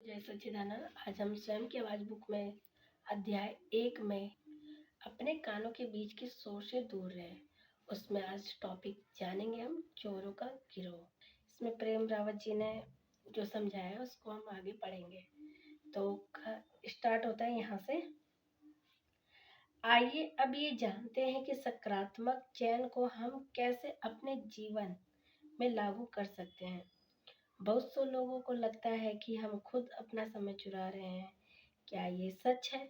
जय सच्चिदानंद। आज हम स्वयं की आवाज बुक में अध्याय 1 में अपने कानों के बीच के शोर से दूर रहे, उसमें आज टॉपिक जानेंगे हम चोरों का गिरोह। इसमें प्रेम रावत जी ने जो समझाया है उसको हम आगे पढ़ेंगे। तो स्टार्ट होता है यहाँ से। आइए अब ये जानते हैं कि सकारात्मक चयन को हम कैसे अपने जीवन में लागू कर सकते हैं। बहुत से लोगों को लगता है कि हम खुद अपना समय चुरा रहे हैं। क्या ये सच है?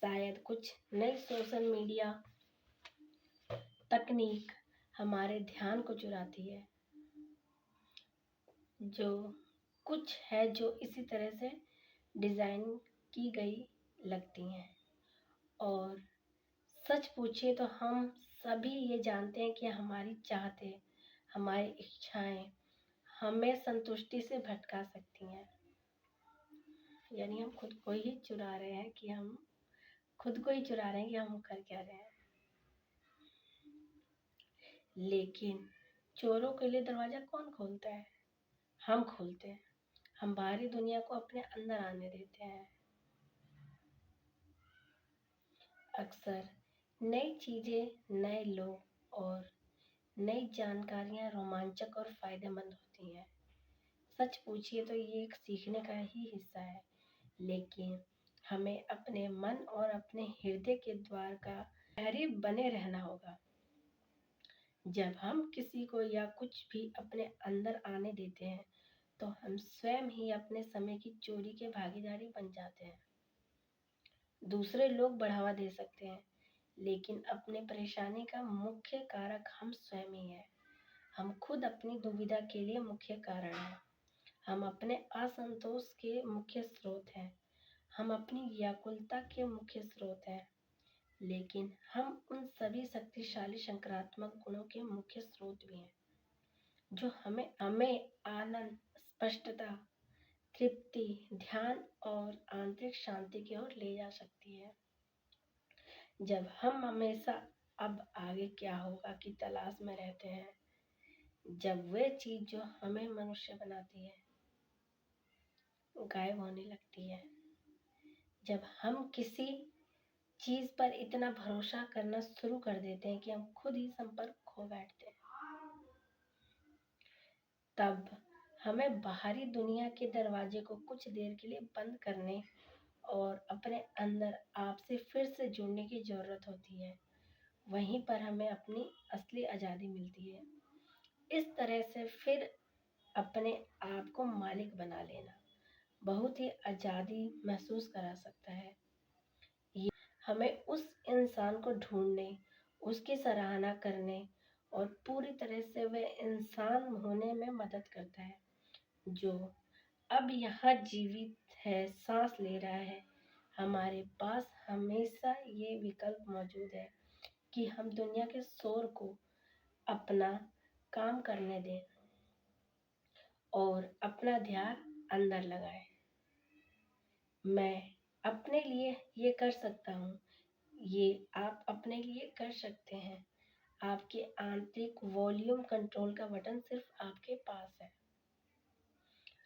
शायद कुछ नई सोशल मीडिया तकनीक हमारे ध्यान को चुराती है, जो कुछ है जो इसी तरह से डिज़ाइन की गई लगती हैं। और सच पूछिए तो हम सभी ये जानते हैं कि हमारी चाहतें, हमारी इच्छाएं हमें संतुष्टि से भटका सकती हैं। यानी हम खुद को ही चुरा रहे हैं कि हम खुद को ही चुरा रहे हैं कि हम कर क्या रहे हैं। लेकिन चोरों के लिए दरवाजा कौन खोलता है? हम खोलते हैं। हम बाहरी दुनिया को अपने अंदर आने देते हैं। अक्सर नई चीजें, नए लोग और नई जानकारियां रोमांचक और फायदेमंद होती हैं। सच पूछिए तो ये एक सीखने का ही हिस्सा है, लेकिन हमें अपने मन और अपने हृदय के द्वार का प्रहरी बने रहना होगा। जब हम किसी को या कुछ भी अपने अंदर आने देते हैं तो हम स्वयं ही अपने समय की चोरी के भागीदारी बन जाते हैं। दूसरे लोग बढ़ावा दे सकते हैं, लेकिन अपने परेशानी का मुख्य कारक हम स्वयं ही हैं। हम खुद अपनी दुविधा के लिए मुख्य कारण हैं। हम अपने असंतोष के मुख्य स्रोत हैं। हम अपनी व्याकुलता के मुख्य स्रोत हैं। लेकिन हम उन सभी शक्तिशाली सकारात्मक गुणों के मुख्य स्रोत भी हैं, जो हमें आनंद, स्पष्टता, तृप्ति, ध्यान और आंतरिक शांति की ओर ले जा सकती है। जब हम हमेशा अब आगे क्या होगा की तलाश में रहते हैं, जब वे चीज जो हमें मनुष्य बनाती है गायब होने लगती है, जब हम किसी चीज पर इतना भरोसा करना शुरू कर देते हैं कि हम खुद ही संपर्क खो बैठते हैं, तब हमें बाहरी दुनिया के दरवाजे को कुछ देर के लिए बंद करने और अपने अंदर आपसे फिर से जुड़ने की जरूरत होती है। वहीं पर हमें अपनी असली आज़ादी मिलती है। इस तरह से फिर अपने आप को मालिक बना लेना बहुत ही आज़ादी महसूस करा सकता है। ये हमें उस इंसान को ढूंढने, उसकी सराहना करने और पूरी तरह से वह इंसान होने में मदद करता है जो अब यहाँ जीवित है, सांस ले रहा है। हमारे पास हमेशा ये विकल्प मौजूद है कि हम दुनिया के शोर को अपना काम करने दें और अपना ध्यान अंदर लगाएं। मैं अपने लिए ये कर सकता हूँ, ये आप अपने लिए कर सकते हैं। आपके आंतरिक वॉल्यूम कंट्रोल का बटन सिर्फ आपके पास है।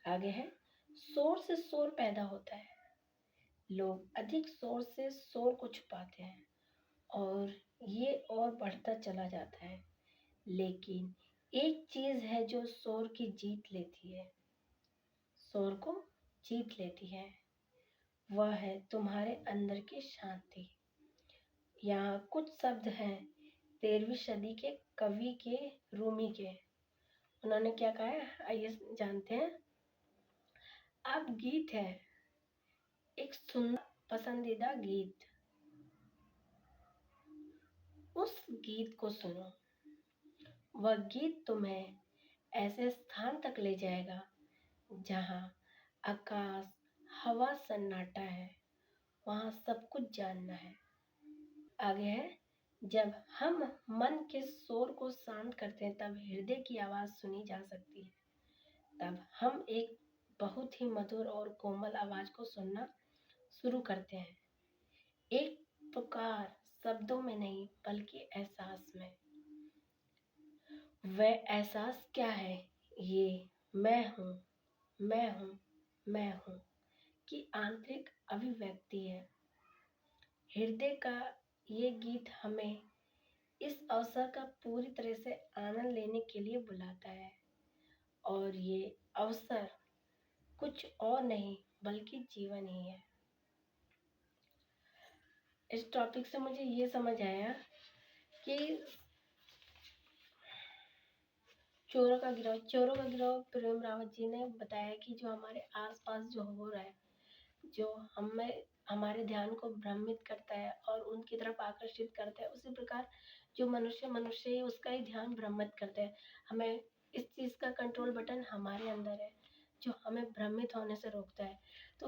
आगे है, शोर से शोर पैदा होता है। लोग अधिक शोर से शोर को छुपाते हैं और ये और बढ़ता चला जाता है। लेकिन एक चीज है जो शोर की जीत लेती है, शोर को जीत लेती है, वह है तुम्हारे अंदर की शांति। यहाँ कुछ शब्द हैं 13वीं सदी के कवि के, रूमी के। उन्होंने क्या कहा है, आइए जानते हैं। अब गीत है, एक सुंदर पसंदीदा गीत। उस गीत को सुनो। वह गीत तुम्हें ऐसे स्थान तक ले जाएगा जहाँ आकाश, हवा, सन्नाटा है। वहाँ सब कुछ जानना है। आगे है, जब हम मन के शोर को शांत करते हैं तब हृदय की आवाज सुनी जा सकती है। तब हम एक बहुत ही मधुर और कोमल आवाज को सुनना शुरू करते हैं। एक पुकार शब्दों में नहीं बल्कि एहसास में। वह एहसास क्या है? ये मैं हूँ, मैं हूँ, मैं हूँ की आंतरिक अभिव्यक्ति है। हृदय का ये गीत हमें इस अवसर का पूरी तरह से आनंद लेने के लिए बुलाता है, और ये अवसर कुछ और नहीं बल्कि जीवन ही है। इस टॉपिक से मुझे ये समझ आया कि चोरों का गिरोह प्रेम रावत जी ने बताया कि जो हमारे आसपास जो हो रहा है, जो हमें हमारे ध्यान को भ्रमित करता है और उनकी तरफ आकर्षित करता है, उसी प्रकार जो मनुष्य ही उसका ही ध्यान भ्रमित करता है। हमें इस चीज़ का कंट्रोल बटन हमारे अंदर है, जो हमें भ्रमित होने से रोकता है। तो